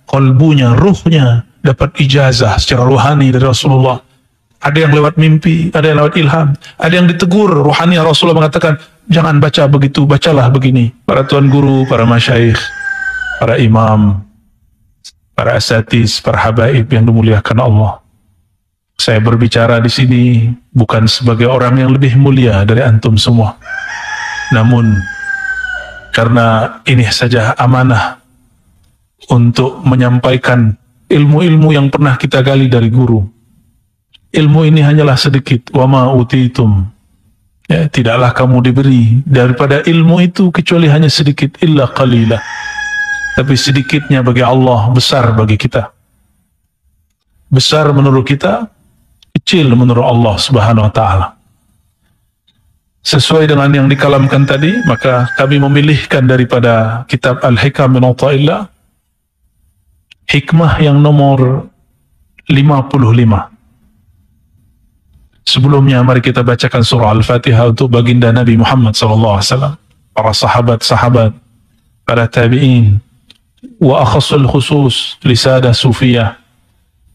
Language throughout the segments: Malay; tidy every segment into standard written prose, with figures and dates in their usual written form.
kolbunya, ruhnya dapat ijazah secara rohani dari Rasulullah. Ada yang lewat mimpi, ada yang lewat ilham, ada yang ditegur rohani. Rasulullah mengatakan, jangan baca begitu, bacalah begini. Para tuan guru, para masyayikh, para imam, para asatiz, para habaib yang dimuliakan Allah. Saya berbicara di sini bukan sebagai orang yang lebih mulia dari antum semua. Namun, karena ini saja amanah untuk menyampaikan ilmu-ilmu yang pernah kita gali dari guru. Ilmu ini hanyalah sedikit. Wa ma utitum. Ya, tidaklah kamu diberi daripada ilmu itu kecuali hanya sedikit. Illa qalilah. Tapi sedikitnya bagi Allah, besar bagi kita. Besar menurut kita, kecil menurut Allah Subhanahu wa ta'ala. Sesuai dengan yang dikalamkan tadi, maka kami memilihkan daripada kitab Al-Hikam min Ata'illah, hikmah yang nomor 55. Sebelumnya mari kita bacakan surah Al-Fatihah untuk baginda Nabi Muhammad SAW, para sahabat-sahabat, para tabi'in, wa akhasul khusus lisada sufiyah,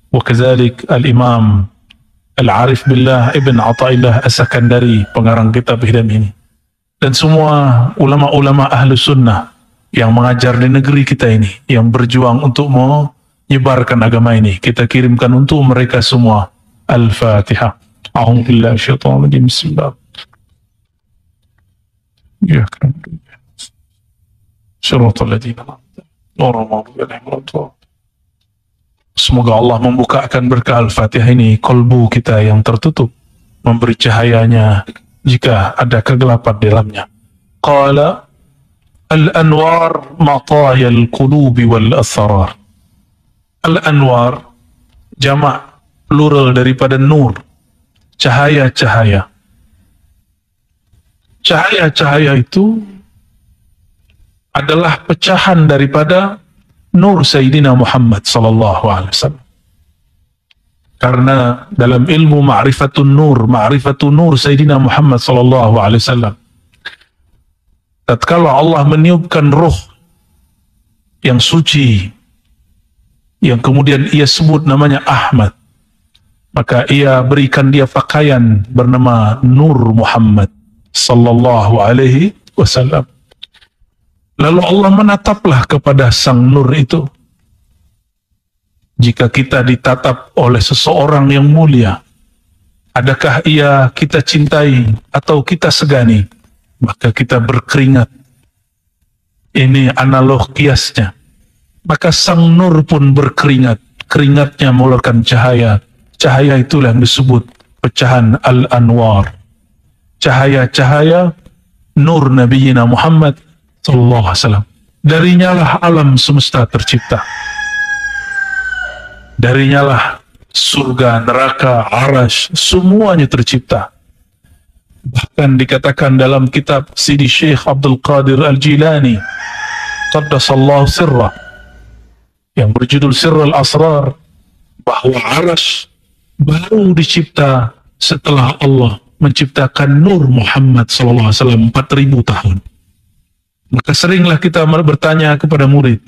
wa kazalik al-imam Al-Arif Billah Ibn Ata'illah As-Sakandari, pengarang kitab Hidam ini, dan semua ulama-ulama ahlu sunnah yang mengajar di negeri kita ini, yang berjuang untuk menyebarkan agama ini. Kita kirimkan untuk mereka semua. Al-Fatihah. A'udzu billahi minasyaitonir rajim. Bismillah. Ya kan. Shiratal ladzina an'amta 'alaihim. Semoga Allah membukakan berkah Al-Fatihah ini kolbu kita yang tertutup, memberi cahayanya jika ada kegelapan di dalamnya. Qala al-anwar matayal qulubi wal asrar. Al-anwar jamak plural daripada nur, cahaya-cahaya. Cahaya-cahaya itu adalah pecahan daripada nur Sayyidina Muhammad sallallahu alaihi wasallam. Karena dalam ilmu ma'rifatun nur Sayyidina Muhammad sallallahu alaihi wasallam, tatkala Allah meniupkan ruh yang suci, yang kemudian ia sebut namanya Ahmad, maka ia berikan dia pakaian bernama Nur Muhammad sallallahu alaihi wasallam. Lalu Allah menataplah kepada sang nur itu. Jika kita ditatap oleh seseorang yang mulia, adakah ia kita cintai atau kita segani? Maka kita berkeringat. Ini analog kiasnya. Maka sang nur pun berkeringat. Keringatnya mengeluarkan cahaya. Cahaya itulah yang disebut pecahan Al-Anwar. Cahaya-cahaya nur Nabiina Muhammad sallallahu alaihi wasallam. Darinya lah alam semesta tercipta. Darinya lah surga, neraka, arash, semuanya tercipta. Bahkan dikatakan dalam kitab Sidi Syekh Abdul Qadir Al-Jilani qaddasallahu sirrah, yang berjudul Sirrul Asrar, bahwa arash baru dicipta setelah Allah menciptakan Nur Muhammad sallallahu alaihi wasallam 4000 tahun. Maka seringlah kita bertanya kepada murid,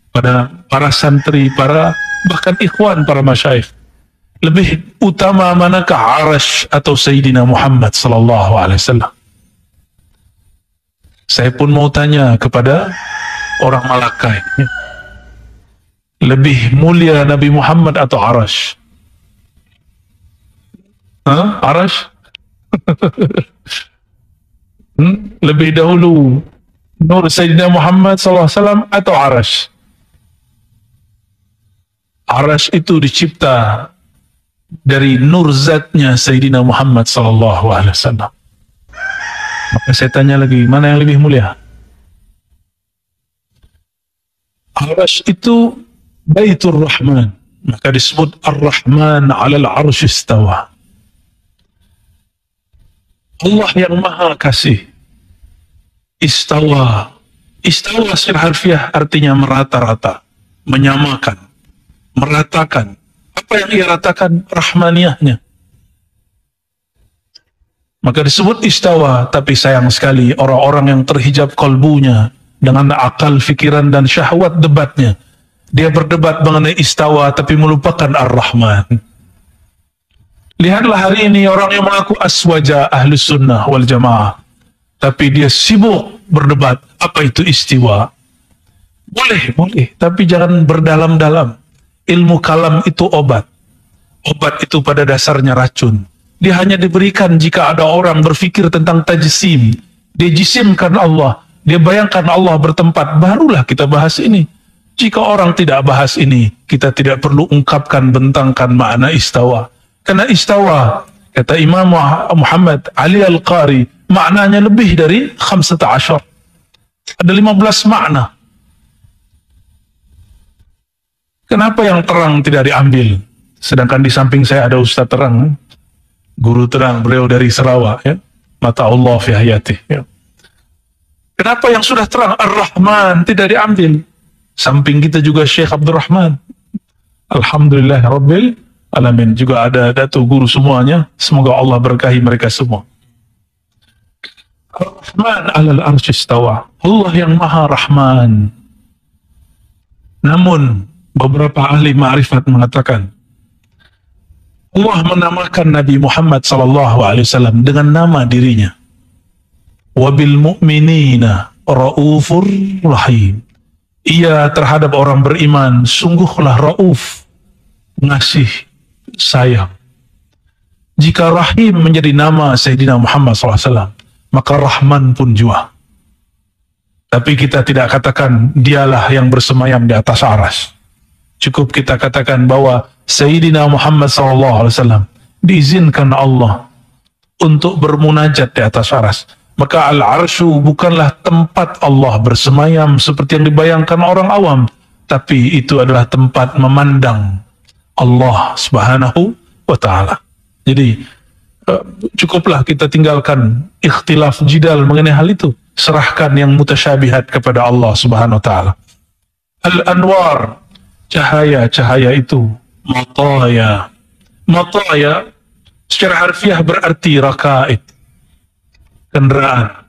pada para santri, para bahkan ikhwan, para masyayikh, lebih utama manakah arash atau Sayyidina Muhammad sallallahu alaihi wasallam? Saya pun mau tanya kepada orang Malaka ini, lebih mulia Nabi Muhammad atau arash? Arash? Lebih dahulu Nur Sayyidina Muhammad SAW atau arash? Arash itu dicipta dari nur zatnya Sayyidina Muhammad SAW. Maka saya tanya lagi, mana yang lebih mulia? Arash itu Baitur Rahman, maka disebut Ar-Rahman 'alal 'arsy istawa. Allah yang maha kasih. Istawa secara harfiah artinya merata-rata, menyamakan, meratakan. Apa yang ia ratakan? Rahmaniyahnya. Maka disebut istawa. Tapi sayang sekali orang-orang yang terhijab kalbunya dengan akal, fikiran dan syahwat debatnya, Dia berdebat mengenai istawa tapi melupakan Ar-Rahman. Lihatlah hari ini orang yang mengaku aswaja Ahlus Sunnah wal Jamaah, tapi dia sibuk berdebat apa itu istiwa. Boleh, tapi jangan berdalam-dalam. Ilmu kalam itu obat. Obat itu pada dasarnya racun. Dia hanya diberikan jika ada orang berfikir tentang tajsim. Dia jisimkan Allah, dia bayangkan Allah bertempat, barulah kita bahas ini. Jika orang tidak bahas ini, kita tidak perlu ungkapkan, bentangkan makna istawa. Karena istawa, kata Imam Muhammad Ali Al-Qari, maknanya lebih dari 15. Ada 15 makna. Kenapa yang terang tidak diambil? Sedangkan di samping saya ada Ustaz terang, guru terang, beliau dari Sarawak, ya. Mata Allah fi hayati, ya. Kenapa yang sudah terang Ar-Rahman tidak diambil? Samping kita juga Syekh Abdurrahman. Alhamdulillah Rabbil Alamin. Juga ada Datuk guru semuanya. Semoga Allah berkahi mereka semua. Ar-Rahman alal arsy istawa. Allah yang Maha Rahman. Namun beberapa ahli ma'rifat mengatakan Allah menamakan Nabi Muhammad SAW dengan nama dirinya. Wabil mu'minina ra'ufur rahim. Ia terhadap orang beriman sungguhlah ra'uf, ngasih sayang. Jika rahim menjadi nama Sayyidina Muhammad SAW, maka Rahman pun jua. Tapi kita tidak katakan dialah yang bersemayam di atas aras. Cukup kita katakan bahwa Sayyidina Muhammad SAW diizinkan Allah untuk bermunajat di atas aras. Maka al-arsyu bukanlah tempat Allah bersemayam seperti yang dibayangkan orang awam, tapi itu adalah tempat memandang Allah Subhanahu wa ta'ala. Jadi cukuplah kita tinggalkan ikhtilaf jidal mengenai hal itu. Serahkan yang mutasyabihat kepada Allah Subhanahu wa ta'ala. Al-anwar, cahaya-cahaya itu, mataya. Mataya secara harfiah berarti rakaid, kendaraan.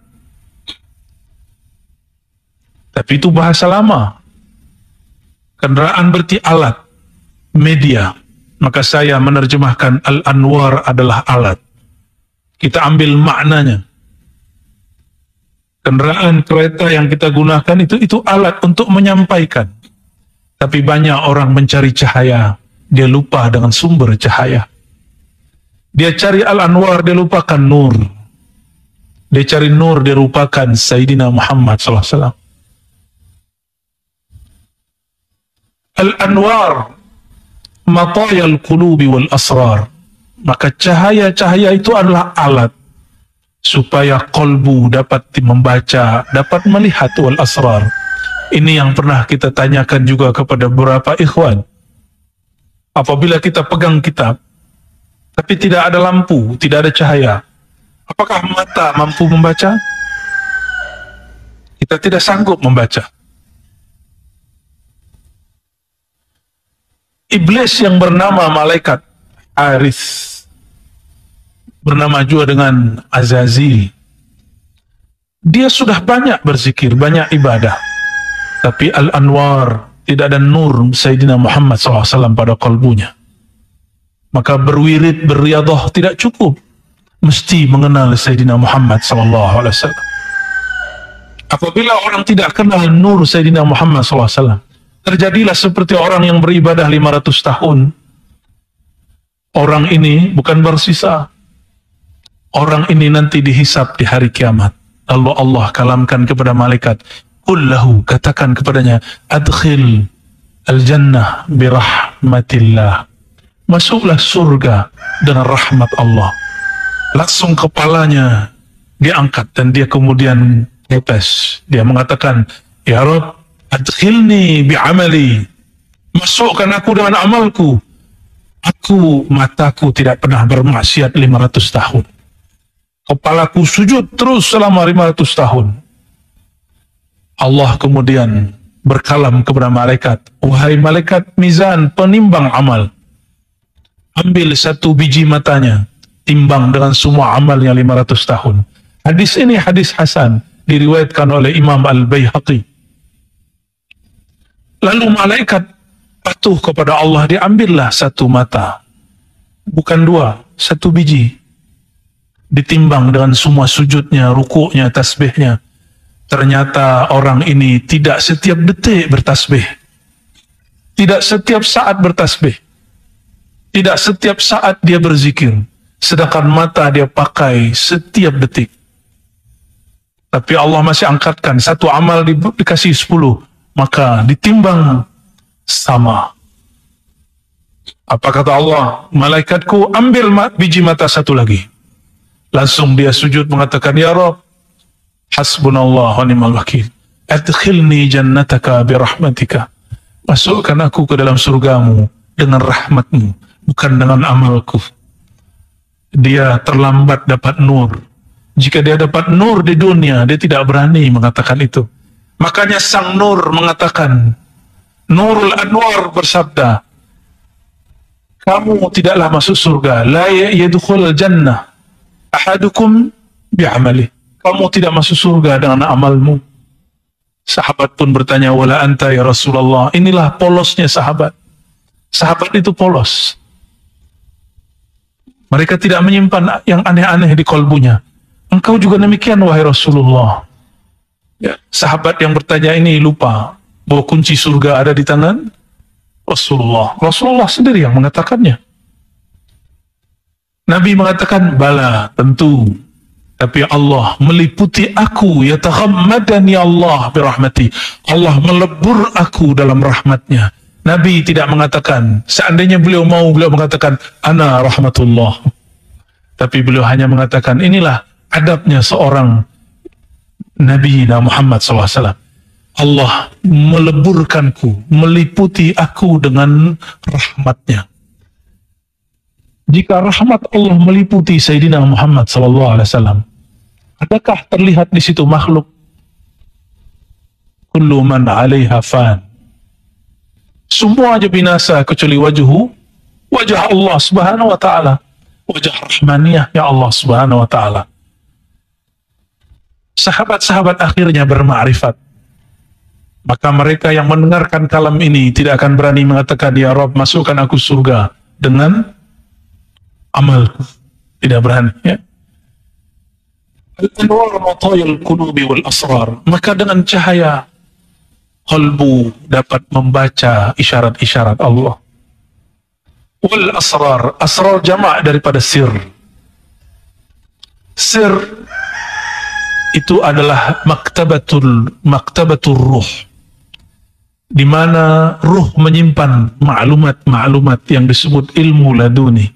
Tapi itu bahasa lama. Kendaraan berarti alat, media. Maka saya menerjemahkan al-anwar adalah alat. Kita ambil maknanya. Kendaraan kereta yang kita gunakan itu alat untuk menyampaikan. Tapi banyak orang mencari cahaya, dia lupa dengan sumber cahaya. Dia cari al-anwar, dia lupakan nur. Dia cari nur, dia lupakan Sayyidina Muhammad SAW. Al-anwar matayal qulubi wal asrar. Maka cahaya-cahaya itu adalah alat supaya kolbu dapat membaca, dapat melihat wal asrar. Ini yang pernah kita tanyakan juga kepada beberapa ikhwan. Apabila kita pegang kitab tapi tidak ada lampu, tidak ada cahaya, apakah mata mampu membaca? Kita tidak sanggup membaca. Iblis yang bernama malaikat Aris, bernama juga dengan Azazil, dia sudah banyak berzikir, banyak ibadah, tapi al-anwar, tidak ada nur Sayyidina Muhammad SAW pada kalbunya. Maka berwirid, berriadah tidak cukup, mesti mengenal Sayyidina Muhammad SAW. Apabila orang tidak kenal nur Sayyidina Muhammad SAW, terjadilah seperti orang yang beribadah 500 tahun. Orang ini bukan bersisa. Orang ini nanti dihisap di hari kiamat. Lalu Allah kalamkan kepada malaikat, Qullahu, katakan kepadanya, adkhil al-jannah birahmatillah. Masuklah surga dengan rahmat Allah. Langsung kepalanya diangkat dan dia kemudian protes. Dia mengatakan, Ya Rabb, adkhilni bi'amali. Masukkan aku dengan amalku. Aku, mataku tidak pernah bermaksiat 500 tahun. Kepalaku sujud terus selama 500 tahun. Allah kemudian berkalam kepada malaikat, wahai malaikat mizan, penimbang amal, ambil satu biji matanya, timbang dengan semua amalnya 500 tahun. Hadis ini hadis hasan, diriwayatkan oleh Imam Al-Baihaqi. Lalu malaikat patuh kepada Allah, diambillah satu mata, bukan dua, satu biji, ditimbang dengan semua sujudnya, rukuknya, tasbihnya. Ternyata orang ini tidak setiap detik bertasbih, tidak setiap saat bertasbih, tidak setiap saat dia berzikir, sedangkan mata dia pakai setiap detik. Tapi Allah masih angkatkan, satu amal dikasih 10, maka ditimbang sama. Apa kata Allah? Malaikatku ambil biji mata satu lagi. Langsung dia sujud mengatakan, Ya Rabb, hasbunallah wa ni'mal wakil, adkhilni jannataka birahmatika. Masukkan aku ke dalam surgamu dengan rahmatmu, bukan dengan amalku. Dia terlambat dapat nur. Jika dia dapat nur di dunia, dia tidak berani mengatakan itu. Makanya sang nur mengatakan, Nurul Anwar bersabda, kamu tidaklah masuk surga, la yadkhul jannah ahadukum bi'amali. Kamu tidak masuk surga dengan amalmu. Sahabat pun bertanya, wala anta ya Rasulullah. Inilah polosnya sahabat. Sahabat itu polos. Mereka tidak menyimpan yang aneh-aneh di kolbunya. Engkau juga demikian wahai Rasulullah. Ya, sahabat yang bertanya ini lupa bahwa kunci surga ada di tangan Rasulullah. Rasulullah sendiri yang mengatakannya. Nabi mengatakan, bala, tentu. Tapi Allah meliputi aku, yataghammadani Allah birahmati. Allah melebur aku dalam rahmatnya. Nabi tidak mengatakan, seandainya beliau mau, beliau mengatakan, ana rahmatullah. Tapi beliau hanya mengatakan, inilah adabnya seorang Nabi Muhammad SAW. Allah meleburkanku, meliputi aku dengan rahmatnya. Jika rahmat Allah meliputi Sayyidina Muhammad SAW, adakah terlihat di situ makhluk? Kullu man 'alaiha fan. Semua aja binasa kecuali wajah Allah Subhanahu wa taala, wajah rahmaniyah ya Allah Subhanahu wa taala. Sahabat-sahabat akhirnya bermakrifat. Maka mereka yang mendengarkan kalam ini tidak akan berani mengatakan, Ya Rabb, masukkan aku surga dengan amalku. Tidak berani, ya. Al-anwar matayal qulubi wal asrar. Maka dengan cahaya kalbu dapat membaca isyarat-isyarat Allah. Wal asrar, asrar jamak daripada sir. Sir itu adalah maktabatul ruh, di mana ruh menyimpan maklumat-maklumat yang disebut ilmu laduni.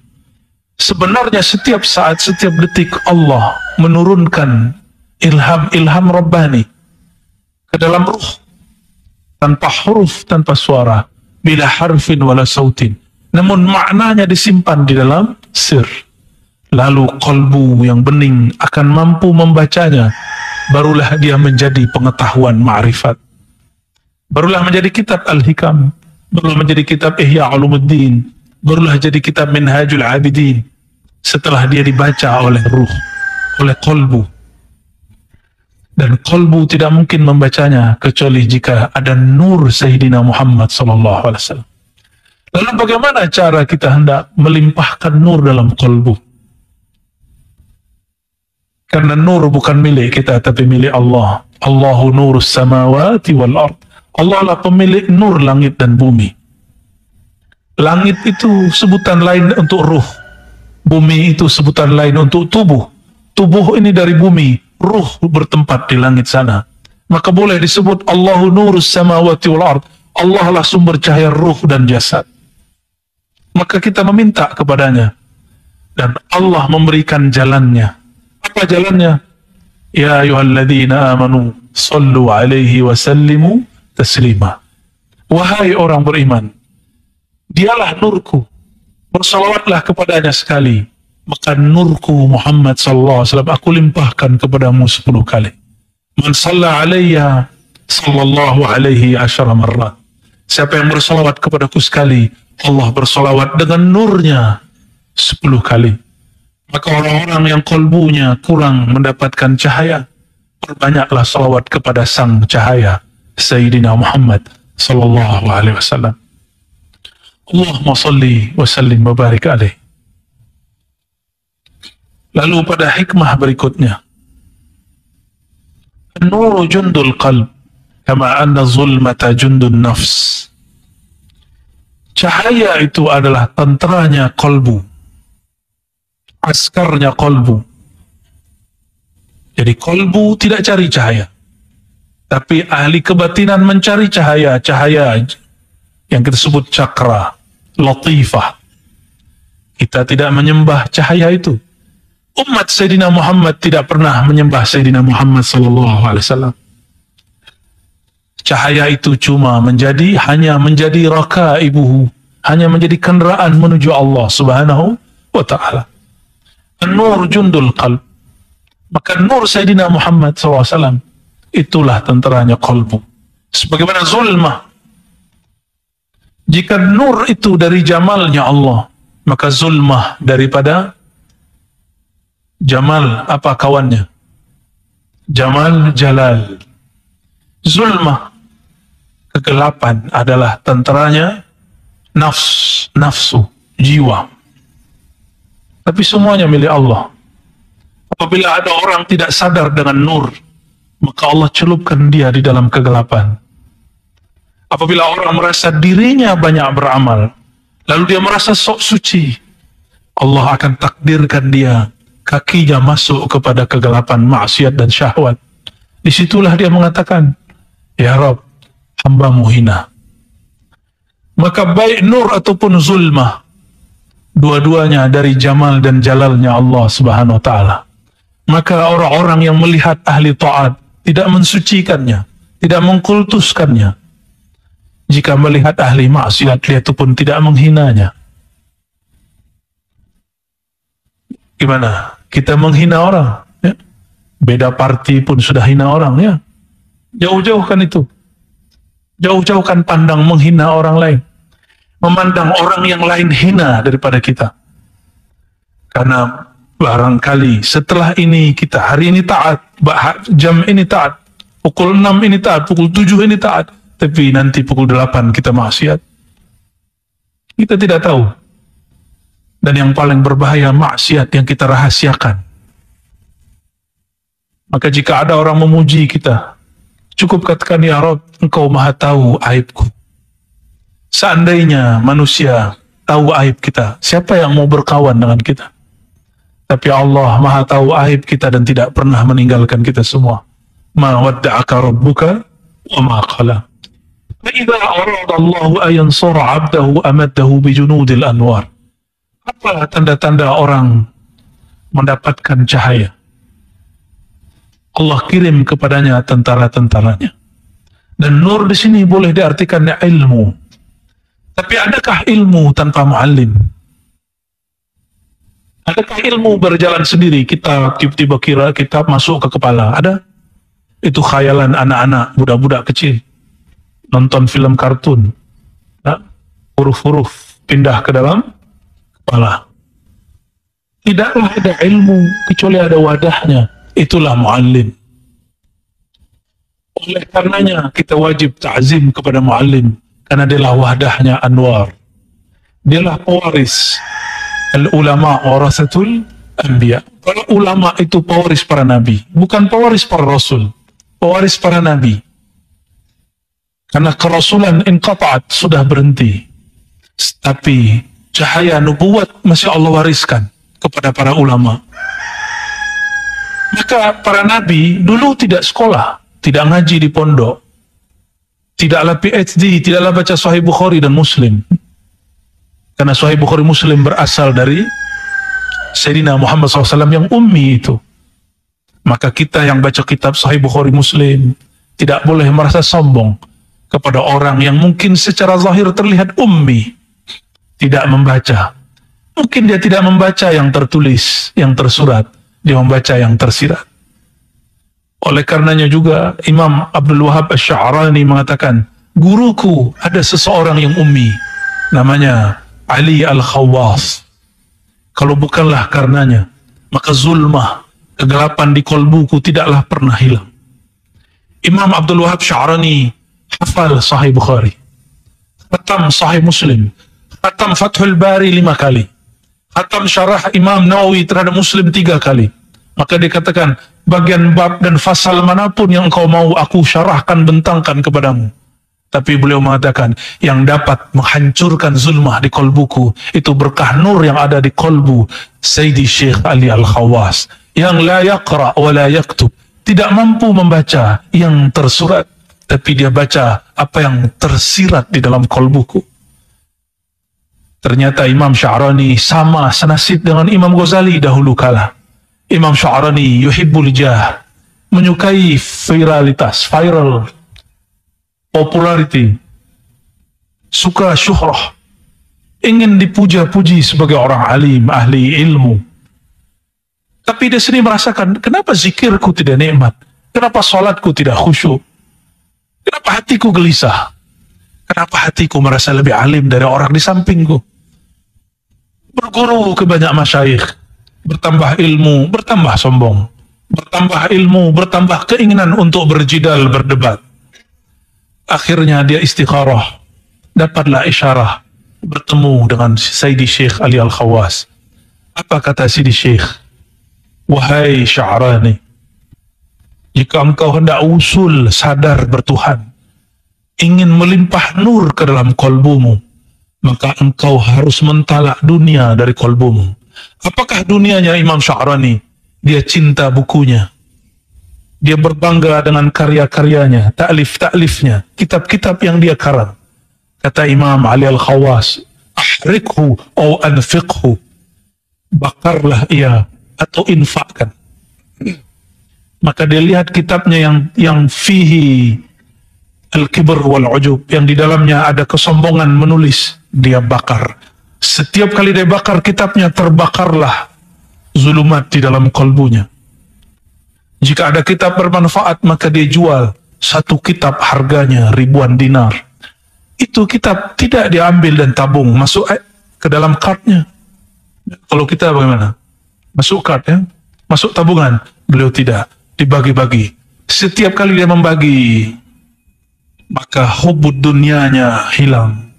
Sebenarnya setiap saat, setiap detik Allah menurunkan ilham Rabbani ke dalam ruh, tanpa huruf, tanpa suara, bila harfin wala sautin, namun maknanya disimpan di dalam sir. Lalu kalbu yang bening akan mampu membacanya, barulah dia menjadi pengetahuan ma'rifat, barulah menjadi kitab Al-Hikam, barulah menjadi kitab Ihya Ulumuddin, barulah jadi kitab Minhajul Abidin, setelah dia dibaca oleh ruh, oleh kalbu. Dan kalbu tidak mungkin membacanya kecuali jika ada nur Sayyidina Muhammad SAW. Lalu bagaimana cara kita hendak melimpahkan nur dalam kalbu? Karena nur bukan milik kita, tapi milik Allah. Allahu nurus samawati wal ard. Allah lah pemilik nur langit dan bumi. Langit itu sebutan lain untuk ruh. Bumi itu sebutan lain untuk tubuh. Tubuh ini dari bumi, ruh bertempat di langit sana. Maka boleh disebut Allahu nurus samawati wal ard. Allah lah sumber cahaya ruh dan jasad. Maka kita meminta kepadanya, dan Allah memberikan jalannya. Apa jalannya? Ya ayyuhalladzina amanu sallu alaihi wa sallimu taslima. Wahai orang beriman, dialah nurku, bersalawatlah kepadanya sekali, maka nurku Muhammad sallallahu alaihi wasallam aku limpahkan kepadamu 10 kali. Man shalla alayya sallallahu alaihi asyara marrat. Siapa yang bersalawat kepadaku sekali, Allah bersalawat dengan nurnya 10 kali. Maka orang-orang yang kalbunya kurang mendapatkan cahaya, perbanyaklah salawat kepada sang cahaya Sayyidina Muhammad sallallahu alaihi wasallam. Allahumma salli wa sallim wa barik alaih. Lalu pada hikmah berikutnya, an-nuru jundul qalb kama anna zulmata jundun nafs. Cahaya itu adalah tenteranya kolbu, askarnya kolbu. Jadi kolbu tidak cari cahaya, tapi ahli kebatinan mencari cahaya, cahaya yang kita sebut cakra, latifah. Kita tidak menyembah cahaya itu. Umat Sayyidina Muhammad tidak pernah menyembah Sayyidina Muhammad SAW. Cahaya itu cuma hanya menjadi rakaibuhu, hanya menjadi kendaraan menuju Allah Subhanahu wa Ta'ala. An-nur jundul qalb. Maka nur Sayyidina Muhammad SAW itulah tenteranya qalbu. Sebagaimana zulmah. Jika nur itu dari jamalnya Allah, maka zulmah daripada jamal apa kawannya? Jamal jalal. Zulmah, kegelapan adalah tenteranya nafsu, jiwa. Tapi semuanya milik Allah. Apabila ada orang tidak sadar dengan nur, maka Allah celupkan dia di dalam kegelapan. Apabila orang merasa dirinya banyak beramal, lalu dia merasa sok suci, Allah akan takdirkan dia kakinya masuk kepada kegelapan maksiat dan syahwat. Disitulah dia mengatakan, ya Rabb, hamba-Mu hina. Maka baik nur ataupun zulmah, dua-duanya dari jamal dan jalalnya Allah Subhanahu wa Ta'ala. Maka orang-orang yang melihat ahli taat tidak mensucikannya, tidak mengkultuskannya. Jika melihat ahli maksiat, dia itu pun tidak menghinanya. Gimana? Kita menghina orang, ya? Beda parti pun sudah hina orang, ya. Jauh-jauhkan itu. Jauh-jauhkan pandang menghina orang lain. Memandang orang yang lain hina daripada kita. Karena barangkali setelah ini kita hari ini taat, jam ini taat, pukul 6 ini taat, pukul 7 ini taat, tapi nanti pukul 8 kita maksiat. Kita tidak tahu. Dan yang paling berbahaya maksiat yang kita rahasiakan. Maka jika ada orang memuji kita, cukup katakan, ya Rabb, Engkau maha tahu aibku. Seandainya manusia tahu aib kita, siapa yang mau berkawan dengan kita? Tapi Allah maha tahu aib kita dan tidak pernah meninggalkan kita semua. Ma wadda'aka rabbuka wa ma qala. Fa idza arada Allah an yansura 'abdahu amaddahu bi junudil anwar. Apa tanda-tanda orang mendapatkan cahaya? Allah kirim kepadanya tentara-tentaranya. Dan nur di sini boleh diartikan ilmu. Tapi adakah ilmu tanpa muallim? Adakah ilmu berjalan sendiri? Kita tiba-tiba kira kitab masuk ke kepala. Ada? Itu khayalan anak-anak, budak-budak kecil. Nonton film kartun. Nah, huruf-huruf pindah ke dalam kepala. Tidaklah ada ilmu kecuali ada wadahnya. Itulah muallim. Oleh karenanya kita wajib ta'zim kepada muallim, karena dialah wadahnya anwar. Dialah pewaris. Al-ulama warasatul anbiya. Para ulama itu pewaris para nabi, bukan pewaris para rasul, pewaris para nabi. Karena kerasulan inqata'at, sudah berhenti. Tapi cahaya nubuat masih Allah wariskan kepada para ulama. Maka para nabi dulu tidak sekolah, tidak ngaji di pondok, tidaklah PhD, tidaklah baca Sahih Bukhari dan Muslim. Karena Sahih Bukhari Muslim berasal dari Sayyidina Muhammad SAW yang ummi itu. Maka kita yang baca kitab Sahih Bukhari Muslim tidak boleh merasa sombong kepada orang yang mungkin secara zahir terlihat ummi, tidak membaca. Mungkin dia tidak membaca yang tertulis, yang tersurat, dia membaca yang tersirat. Oleh karenanya juga Imam Abdul Wahab Asy-Sya'rani mengatakan, guruku ada seseorang yang ummi, namanya Ali Al-Khawwas. Kalau bukanlah karenanya, maka zulmah, kegelapan di kolbuku tidaklah pernah hilang. Imam Abdul Wahab Sya'rani hafal Sahih Bukhari, khatam Sahih Muslim, Khatam Fathul Bari 5 kali. Khatam Syarah Imam Nawawi terhadap Muslim 3 kali. Maka dikatakan, bagian bab dan fasal manapun yang engkau mau aku syarahkan, bentangkan kepadamu. Tapi beliau mengatakan, yang dapat menghancurkan zulmah di kolbuku, itu berkah nur yang ada di kolbu Sayyidi Syekh Ali Al-Khawas, yang la yaqra wa la yaktub, tidak mampu membaca yang tersurat, tapi dia baca apa yang tersirat di dalam kolbuku. Ternyata Imam Sya'rani sama senasib dengan Imam Ghazali dahulu kala. Imam Sya'rani yuhibbul jah, menyukai viralitas, viral, popularity, suka syuhrah, ingin dipuja-puji sebagai orang alim, ahli ilmu. Tapi dia sendiri merasakan, kenapa zikirku tidak nikmat? Kenapa salatku tidak khusyuk? Kenapa hatiku gelisah? Kenapa hatiku merasa lebih alim dari orang di sampingku? Berguru ke banyak masyayikh, bertambah ilmu, bertambah sombong, bertambah ilmu, bertambah keinginan untuk berjidal, berdebat. Akhirnya dia istikharah, dapatlah isyarah, bertemu dengan Sayyidi Syekh Ali Al-Khawas. Apa kata Sayyidi Syekh? Wahai Sya'rani, jika engkau hendak usul sadar bertuhan, ingin melimpah nur ke dalam kolbumu, maka engkau harus mentalak dunia dari kolbumu. Apakah dunianya Imam Sya'rani? Dia cinta bukunya, dia berbangga dengan karya-karyanya, ta'lif-ta'lifnya, kitab-kitab yang dia karang. Kata Imam Ali Al-Khawas, ahrikhu atau anfiqhu, bakarlah ia atau infakkan. Maka dia lihat kitabnya yang fihi al-kibr wal-ujub, yang di dalamnya ada kesombongan menulis, dia bakar. Setiap kali dia bakar kitabnya, terbakarlah zulumat di dalam kolbunya. Jika ada kitab bermanfaat, maka dia jual. Satu kitab harganya ribuan dinar. Itu kitab tidak diambil dan tabung, masuk ke dalam kartnya. Kalau kita bagaimana? Masuk kart ya? Masuk tabungan? Beliau tidak. Dibagi-bagi. Setiap kali dia membagi, maka hubud dunianya hilang.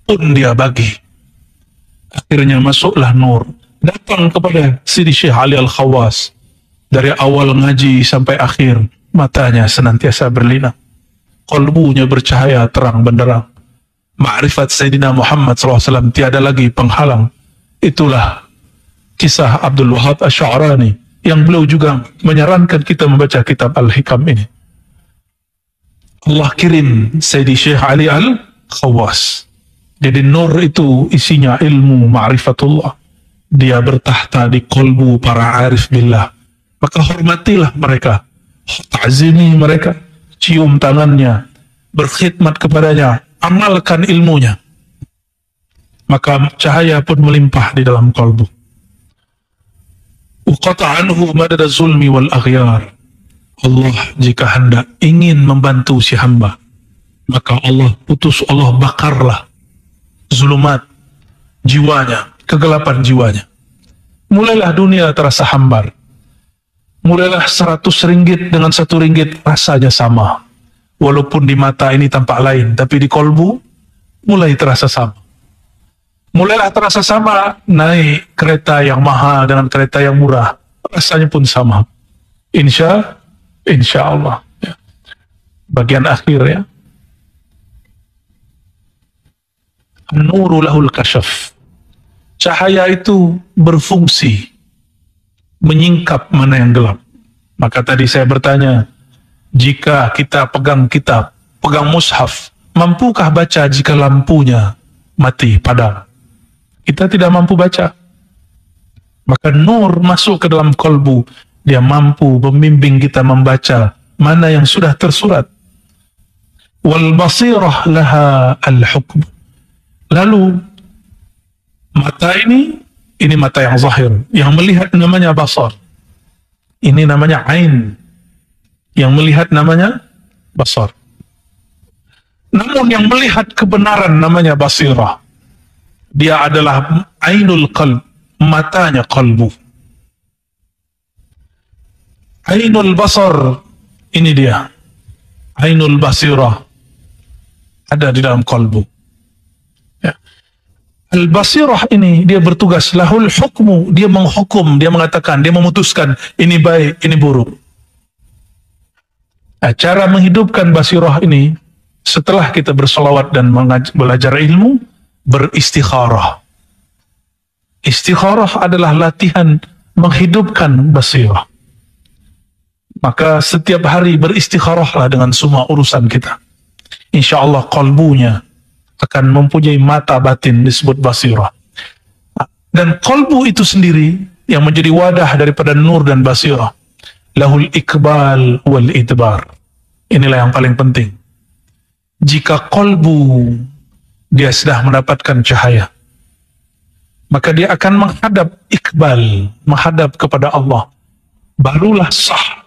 Pun dia bagi. Akhirnya masuklah nur. Datang kepada Sidi Syekh Ali Al-Khawas. Dari awal ngaji sampai akhir, matanya senantiasa berlinang, kolbunya bercahaya terang benderang. Ma'rifat Sayyidina Muhammad SAW tiada lagi penghalang. Itulah kisah Abdul Wahab Asy-Sya'rani, yang beliau juga menyarankan kita membaca kitab Al-Hikam ini. Allah kirim Sayyidi Syekh Ali Al-Khawas. Jadi nur itu isinya ilmu ma'rifatullah. Dia bertahta di kolbu para arif billah. Maka hormatilah mereka, ta'zimi mereka, cium tangannya, berkhidmat kepadanya, amalkan ilmunya. Maka cahaya pun melimpah di dalam kolbu. Uqata anhu madada zulmi wal aghyar. Allah jika hendak ingin membantu si hamba, maka Allah putus, Allah bakarlah zulumat jiwanya, kegelapan jiwanya. Mulailah dunia terasa hambar. Mulailah 100 ringgit dengan 1 ringgit rasanya sama. Walaupun di mata ini tampak lain, tapi di kolbu mulai terasa sama. Mulailah terasa sama, naik kereta yang mahal dengan kereta yang murah, rasanya pun sama. Insya Allah. Ya. Bagian akhir ya. Nuru lahul kasyaf. Cahaya itu berfungsi menyingkap mana yang gelap. Maka tadi saya bertanya, jika kita pegang kitab, pegang mushaf, mampukah baca jika lampunya mati, padam? Kita tidak mampu baca. Maka nur masuk ke dalam kolbu, dia mampu membimbing kita membaca mana yang sudah tersurat. Wal basirah laha al-hukm. Lalu mata ini mata yang zahir, yang melihat namanya basar. Ini namanya ain, yang melihat namanya basar. Namun yang melihat kebenaran namanya basirah. Dia adalah ainul qalb, matanya qalbu. Ainul basar, ini dia. Ainul basirah ada di dalam qalbu. Ya. Al-Basirah ini dia bertugas lahul hukmu, dia menghukum, dia mengatakan, dia memutuskan ini baik, ini buruk. Nah, cara menghidupkan basirah ini setelah kita bersolawat dan belajar ilmu, beristikharah. Istikharah adalah latihan menghidupkan basirah. Maka setiap hari beristikharahlah dengan semua urusan kita. Insya Allah kalbunya akan mempunyai mata batin disebut basirah. Dan kalbu itu sendiri yang menjadi wadah daripada nur dan basirah. Lahul ikbal wal idbar. Inilah yang paling penting. Jika kalbu dia sudah mendapatkan cahaya, maka dia akan menghadap ikbal, menghadap kepada Allah. Barulah sah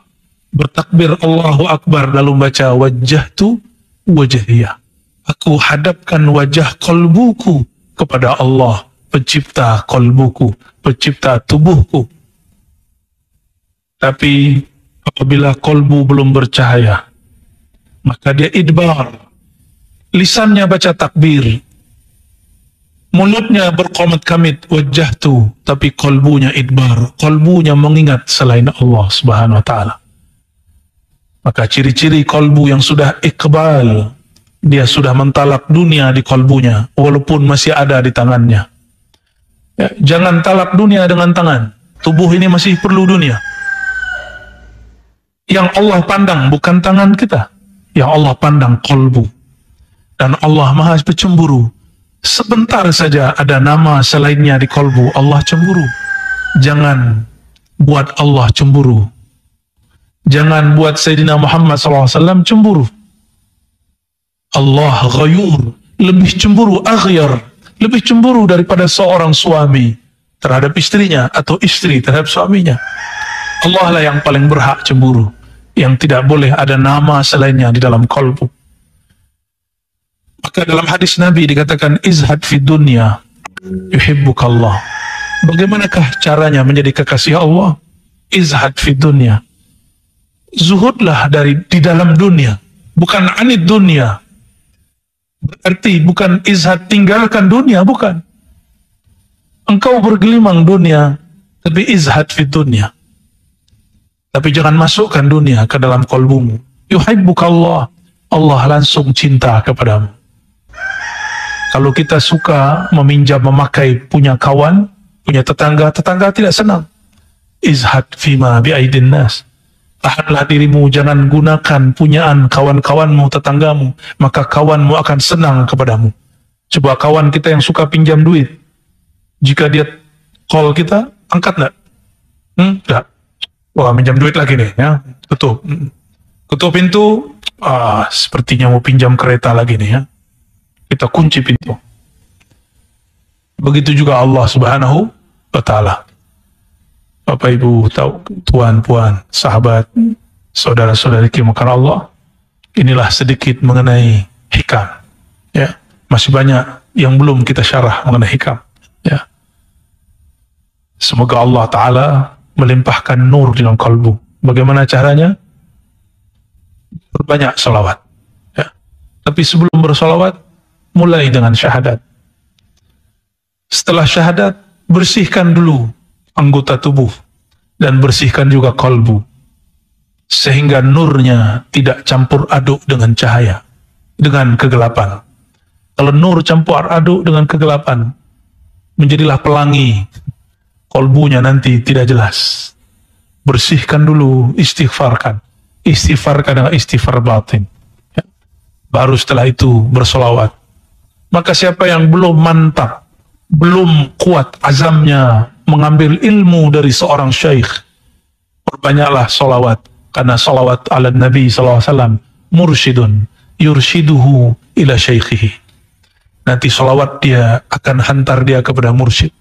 bertakbir Allahu Akbar lalu baca wajjahtu wajhiyah. Aku hadapkan wajah kalbuku kepada Allah, pencipta kalbuku, pencipta tubuhku. Tapi apabila kalbu belum bercahaya, maka dia idbar. Lisannya baca takbir, mulutnya berqamat kamit wajjahtu, tapi kalbunya idbar, kalbunya mengingat selain Allah Subhanahu wa taala. Maka ciri-ciri kalbu yang sudah iqbal, dia sudah mentalak dunia di kalbunya walaupun masih ada di tangannya. Ya, jangan talak dunia dengan tangan. Tubuh ini masih perlu dunia. Yang Allah pandang bukan tangan kita, yang Allah pandang kalbu. Dan Allah Maha Pencemburu. Sebentar saja ada nama selainnya di kalbu, Allah cemburu. Jangan buat Allah cemburu. Jangan buat Sayyidina Muhammad SAW cemburu. Allah ghayur, lebih cemburu, aghyar, lebih cemburu daripada seorang suami terhadap istrinya atau istri terhadap suaminya. Allah lah yang paling berhak cemburu, yang tidak boleh ada nama selainnya di dalam kalbu. Maka dalam hadis Nabi dikatakan izhad fi dunya yuhibbukallah. Bagaimanakah caranya menjadi kekasih Allah? Izhad fi dunya. Zuhudlah di dalam dunia, bukan anid dunia. Berarti bukan izhad tinggalkan dunia, bukan. Engkau bergelimang dunia, tapi izhad fi dunya. Tapi jangan masukkan dunia ke dalam kalbumu. Yuhibbukallah, Allah langsung cinta kepadamu. Kalau kita suka meminjam memakai punya kawan, punya tetangga, tetangga tidak senang. Izhad fima bi'aidin nas. Tahanlah dirimu, jangan gunakan punyaan kawan-kawanmu, tetanggamu, maka kawanmu akan senang kepadamu. Coba kawan kita yang suka pinjam duit, jika dia call kita, angkat enggak? Enggak. Wah, minjam duit lagi nih, ya. Tutup. Tutup pintu, sepertinya mau pinjam kereta lagi nih, ya. Kita kunci pintu. Begitu juga Allah Subhanahu wa Ta'ala. Bapak Ibu tahu, tuan puan, sahabat, saudara-saudari kimakan Allah, inilah sedikit mengenai hikam. Ya, masih banyak yang belum kita syarah mengenai hikam. Ya, semoga Allah Taala melimpahkan nur di dalam kalbu. Bagaimana caranya? Berbanyak salawat. Ya, tapi sebelum bersalawat, mulai dengan syahadat. Setelah syahadat, bersihkan dulu anggota tubuh dan bersihkan juga kalbu sehingga nurnya tidak campur aduk dengan cahaya, dengan kegelapan. Kalau nur campur aduk dengan kegelapan, menjadilah pelangi, kalbunya nanti tidak jelas. Bersihkan dulu, istighfarkan dengan istighfar batin, ya. Baru setelah itu bersolawat. Maka siapa yang belum mantap, belum kuat azamnya mengambil ilmu dari seorang syekh, perbanyaklah solawat, karena solawat ala Nabi SAW mursyidun yurshiduhu ila syekhihi. Nanti solawat dia akan hantar dia kepada mursyid.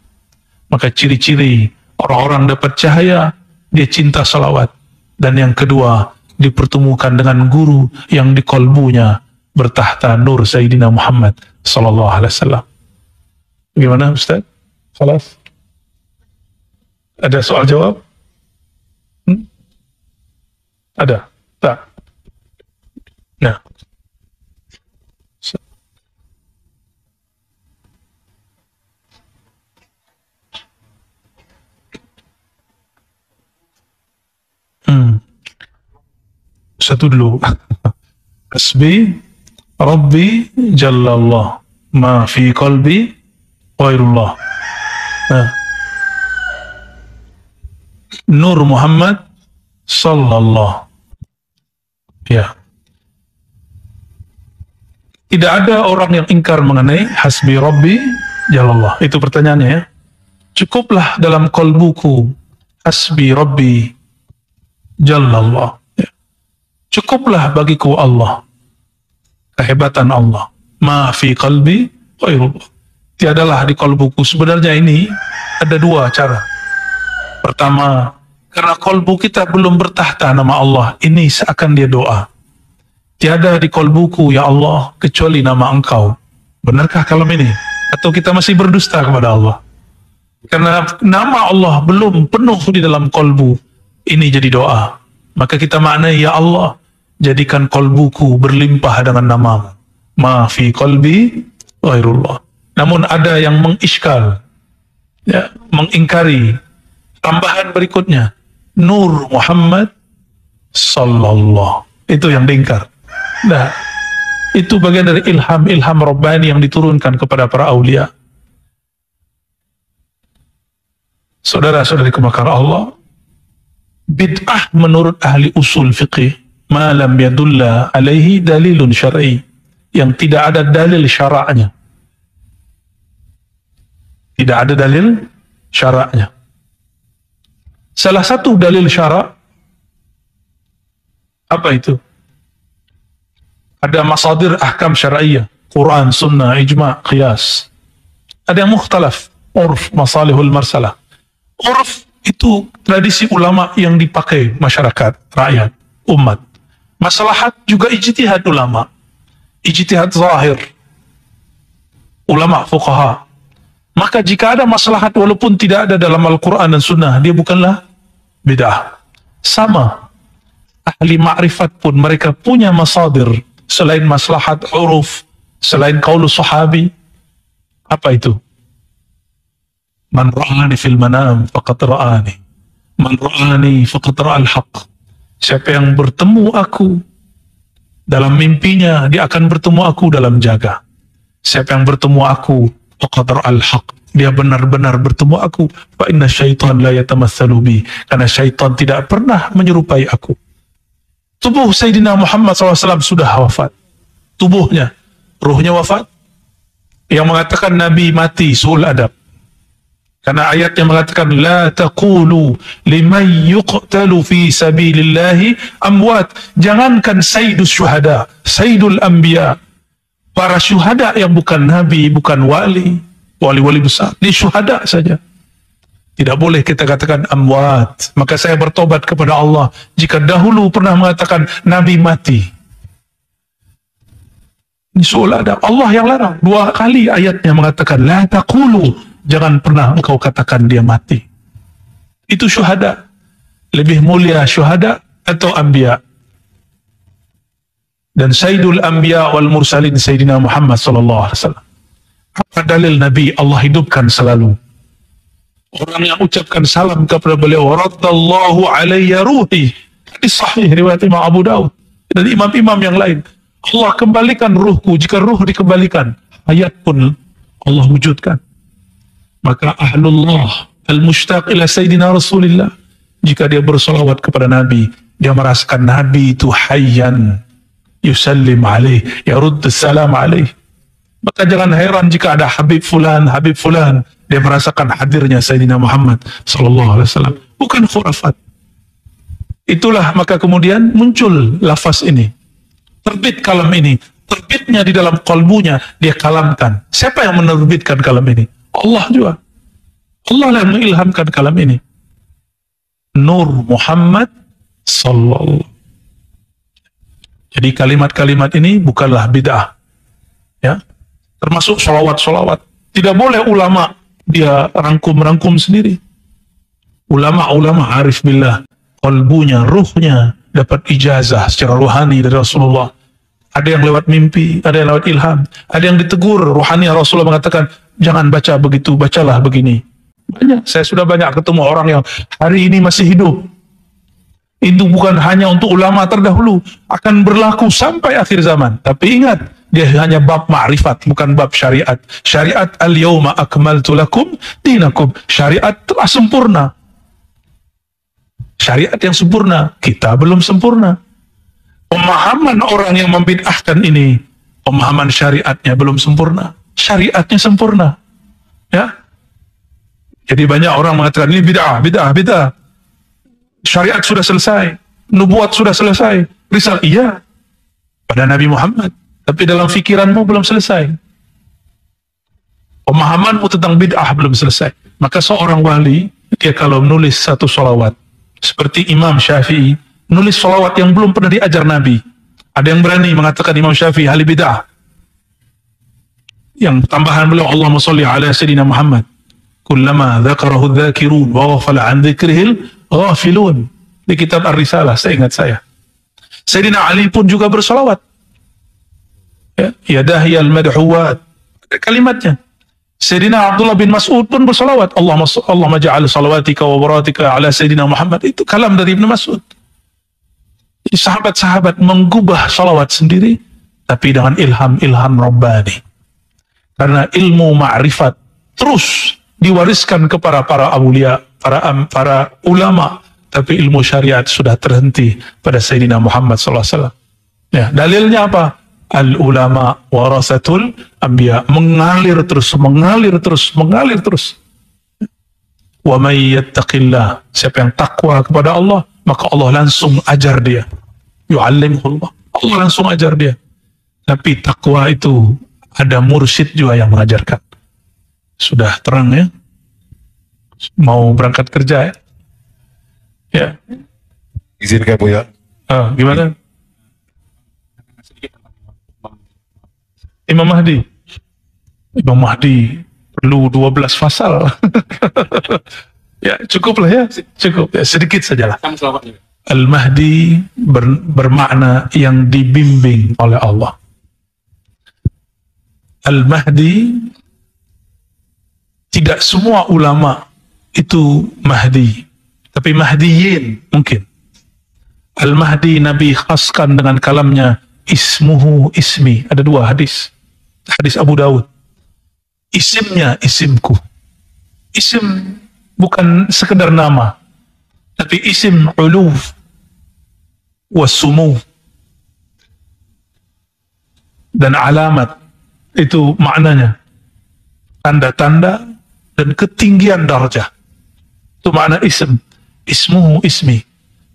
Maka ciri-ciri orang-orang dapat cahaya, dia cinta solawat. Dan yang kedua, dipertemukan dengan guru yang di kalbunya bertahta nur Sayyidina Muhammad SAW. Gimana Ustaz? Salas? Ada soal jawab? Ada? Tak? Nah. satu dulu. Hasbi Rabbi Jallallah ma fi qalbi ghairullah. Nah. Nur Muhammad sallallahu. Ya. Tidak ada orang yang ingkar mengenai hasbi Rabbi Jallallah. Itu pertanyaannya ya. Cukuplah dalam kolbuku hasbi Rabbi Jallallah. Ya. Cukuplah bagiku Allah. Kehebatan Allah. Ma fi qalbi ghairullah. Tiadalah di kolbuku. Sebenarnya ini ada dua cara. Pertama, karena kolbu kita belum bertahta nama Allah, ini seakan dia doa. Tiada di kolbuku ya Allah kecuali nama Engkau. Benarkah kalam ini? Atau kita masih berdusta kepada Allah? Karena nama Allah belum penuh di dalam kolbu, ini jadi doa. Maka kita maknai, ya Allah, jadikan kolbuku berlimpah dengan namamu. Ma fi qalbi ghairullah. Namun ada yang mengiskal, ya, mengingkari. Tambahan berikutnya, Nur Muhammad sallallahu. Itu yang diingkar. Nah, itu bagian dari ilham Rabbani yang diturunkan kepada para aulia. Saudara-saudari kemakar Allah, bid'ah menurut ahli usul fiqih, ma lam yadulla alaihi dalilun syar'i, yang tidak ada dalil syara'nya. Tidak ada dalil syara'nya. Salah satu dalil syara' apa itu? Ada masadir ahkam syar'iyah, Quran, sunnah, ijma', qiyas. Ada yang mukhtalaf, urf, masalihul marsalah. Urf itu tradisi ulama yang dipakai masyarakat, rakyat, umat. Maslahat juga ijtihad ulama. Ijtihad zahir. Ulama, fuqaha. Maka jika ada maslahat walaupun tidak ada dalam Al-Quran dan sunnah, dia bukanlah bid'ah. Sama. Ahli ma'rifat pun mereka punya masadir. Selain maslahat uruf, selain qaulus sahabi, apa itu? Man ra'ani fil manam faqad ra'ani. Man ra'ani faqad ra'al haq. Siapa yang bertemu aku dalam mimpinya, dia akan bertemu aku dalam jaga. Siapa yang bertemu aku faqad ra'al haq. Dia benar-benar bertemu aku. Fa inna syaitan la yatamatsalu bi. Karena syaitan tidak pernah menyerupai aku. Tubuh Sayyidina Muhammad SAW sudah wafat. Tubuhnya, ruhnya wafat. Yang mengatakan Nabi mati, su'ul adab. Karena ayat yang mengatakan, La taqulu liman yuqtalu fi sabilillahi amwat. Jangankan sayyidus syuhada, sayyidul anbiya. Para syuhada yang bukan Nabi, bukan wali, wali-wali besar. Ini syuhada saja. Tidak boleh kita katakan amwat. Maka saya bertobat kepada Allah. Jika dahulu pernah mengatakan Nabi mati. Ini su'ul adab. Allah yang larang. 2 kali ayatnya mengatakan, La taqulu. Jangan pernah engkau katakan dia mati. Itu syuhada. Lebih mulia syuhada atau anbiya. Dan Sayyidul Anbiya wal Mursalin Sayyidina Muhammad SAW. Apa dalil Nabi Allah hidupkan selalu? Orang yang ucapkan salam kepada beliau, Raddallahu alayya ruhi. Hadis sahih riwayat Imam Abu Daud dan imam-imam yang lain. Allah kembalikan ruhku. Jika ruh dikembalikan, hayat pun Allah wujudkan. Maka ahlullah al-mushtaq ila Sayyidina Rasulillah, jika dia bersolawat kepada Nabi, dia merasakan Nabi itu hayyan yusallim alaih, yarud salam alaih. Maka jangan heran jika ada Habib Fulan, dia merasakan hadirnya Sayyidina Muhammad SAW. Bukan khurafat. Itulah maka kemudian muncul lafaz ini. Terbit kalam ini. Terbitnya di dalam kalbunya, dia kalamkan. Siapa yang menerbitkan kalam ini? Allah juga. Allah yang mengilhamkan kalam ini. Nur Muhammad Sallallahu. Jadi kalimat-kalimat ini bukanlah bid'ah. Ya. Termasuk sholawat-sholawat. Tidak boleh ulama dia rangkum-rangkum sendiri. Ulama-ulama arif billah, kalbunya, ruhnya dapat ijazah secara rohani dari Rasulullah. Ada yang lewat mimpi, ada yang lewat ilham, ada yang ditegur rohani. Rasulullah mengatakan, jangan baca begitu, bacalah begini. Banyak, saya sudah banyak ketemu orang yang hari ini masih hidup. Itu bukan hanya untuk ulama terdahulu, akan berlaku sampai akhir zaman. Tapi ingat, dia hanya bab ma'rifat, bukan bab syariat. Syariat al-yawma akmaltu lakum dinakum. Syariat telah sempurna. Syariat yang sempurna, kita belum sempurna. Pemahaman orang yang membid'ahkan ini, pemahaman syariatnya belum sempurna. Syariatnya sempurna. Ya. Jadi banyak orang mengatakan ini bid'ah, bid'ah, bid'ah. Syariat sudah selesai, nubuat sudah selesai, risal iya pada Nabi Muhammad, tapi dalam fikiranmu belum selesai, pemahamanmu tentang bid'ah belum selesai. Maka seorang wali, dia kalau menulis satu sholawat, seperti Imam Syafi'i nulis sholawat yang belum pernah diajar Nabi, ada yang berani mengatakan Imam Syafi'i ahli bid'ah. Yang tambahan beliau, Allahumma sholli ala Sayyidina Muhammad, kullama dzakarahu dzakirun wa ghafala an dzikrihil ghafilun, di kitab Ar-Risalah, seingat saya. Sayyidina Ali pun juga bersolawat. Ya dahiyal madhuwat, kalimatnya. Sayyidina Abdullah bin Mas'ud pun bersolawat. Allahumma ja'al salawatika wa baratika ala Sayyidina Muhammad. Itu kalam dari Ibn Mas'ud. Jadi sahabat-sahabat menggubah solawat sendiri, tapi dengan ilham Rabbani. Karena ilmu ma'rifat terus diwariskan kepada para awliya, para ulama, tapi ilmu syariat sudah terhenti pada Sayyidina Muhammad SAW. Ya, dalilnya apa? Al-ulama warasatul anbiya, mengalir terus, mengalir terus, mengalir terus. Wa may yattaqillah, siapa yang takwa kepada Allah, maka Allah langsung ajar dia. Yu'allimullah, Allah langsung ajar dia. Tapi takwa itu ada mursyid juga yang mengajarkan. Sudah terang ya? Mau berangkat kerja ya? Ya. Izinkan Buya. Gimana? Imam Mahdi. Imam Mahdi perlu 12 fasal. Ya, cukup lah ya. Cukup. Ya, sedikit sajalah. Al-Mahdi bermakna yang dibimbing oleh Allah. Al-Mahdi, tidak semua ulama itu Mahdi, tapi Mahdiyin mungkin. Al-Mahdi Nabi khaskan dengan kalamnya ismuhu ismi. Ada dua hadis Abu Dawud. Isimnya isimku. Isim bukan sekedar nama, tapi isim uluf wasumu, dan alamat itu maknanya tanda-tanda dan ketinggian darjah. Itu makna ism. Ismuhu ismi.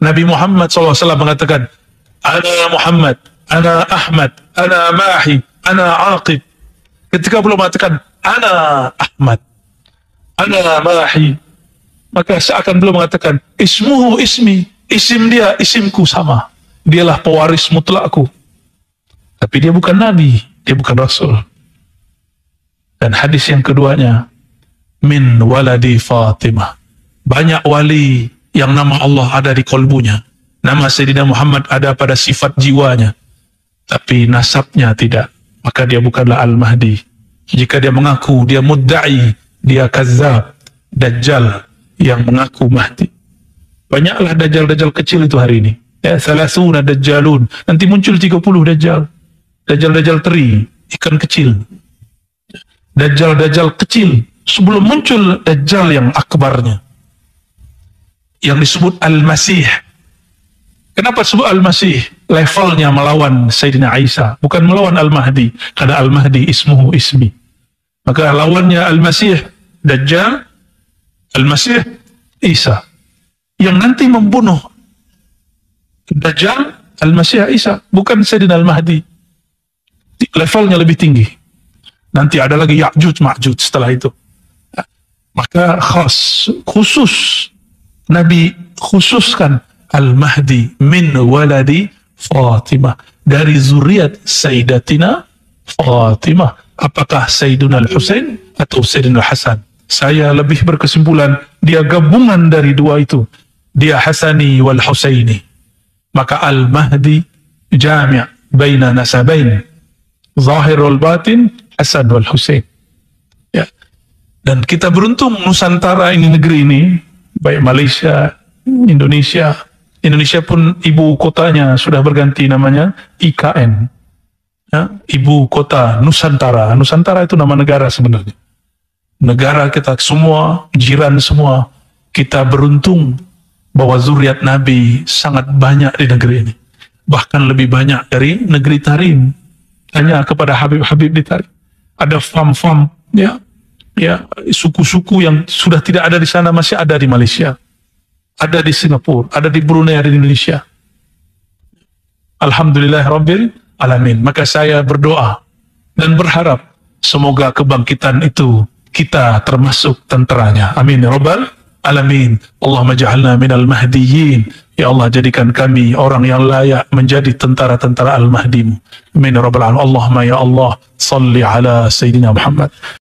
Nabi Muhammad SAW mengatakan, ana Muhammad, ana Ahmad, ana Mahi, ana Aqib. Ketika belum mengatakan ana Ahmad, ana Mahi, maka seakan belum mengatakan ismuhu ismi, isim dia isimku sama, dialah pewaris mutlakku. Tapi dia bukan nabi, dia bukan rasul. Dan hadis yang keduanya, min waladi Fatimah. Banyak wali yang nama Allah ada di kolbunya, nama Sayyidina Muhammad ada pada sifat jiwanya, tapi nasabnya tidak. Maka dia bukanlah Al-Mahdi. Jika dia mengaku, dia mudda'i, dia kazzab, dajjal yang mengaku Mahdi. Banyaklah dajjal-dajjal kecil itu hari ini. Ya, salasuna dajjalun. Nanti muncul 30 dajjal. Dajjal-dajjal teri, ikan kecil. Dajjal-dajjal kecil sebelum muncul dajjal yang akbarnya, yang disebut Al-Masih. Kenapa disebut Al-Masih? Levelnya melawan Sayyidina Isa, bukan melawan Al-Mahdi, karena Al-Mahdi ismuhu ismi. Maka lawannya Al-Masih Dajjal, Al-Masih Isa. Yang nanti membunuh Dajjal, Al-Masih Isa, bukan Sayyidina Al-Mahdi. Levelnya lebih tinggi. Nanti ada lagi Ya'juj Ma'juj setelah itu. Maka khusus Nabi khususkan Al-Mahdi min waladi Fatimah, dari zuriat Sayyidatina Fatimah. Apakah Sayyidina Al-Husain atau Sayyidina Al-Hasan? Saya lebih berkesimpulan dia gabungan dari dua itu. Dia Hasani wal Husaini. Maka Al-Mahdi jami' baina nasabain, zahir wal batin, Hasan wal Husain. Ya. Dan kita beruntung Nusantara ini, negeri ini, baik Malaysia, Indonesia, Indonesia pun ibu kotanya sudah berganti namanya IKN. Ya, ibu kota Nusantara. Nusantara itu nama negara sebenarnya. Negara kita semua, jiran semua, kita beruntung bahwa zuriat Nabi sangat banyak di negeri ini. Bahkan lebih banyak dari negeri Tarim. Tanya kepada Habib-Habib di Tarim. Ada fam-fam, ya, suku-suku yang sudah tidak ada di sana masih ada di Malaysia, ada di Singapura, ada di Brunei, ada di Indonesia. Alhamdulillahirabbil alamin. Maka saya berdoa dan berharap semoga kebangkitan itu kita termasuk tenteranya. Amin ya rabbal alamin. Allahumma ja'alna minal mahdiyyin. Ya Allah, jadikan kami orang yang layak menjadi tentara-tentara al-mahdimu. Amin ya rabbal alamin. Allahumma ya Allah salli ala sayyidina Muhammad.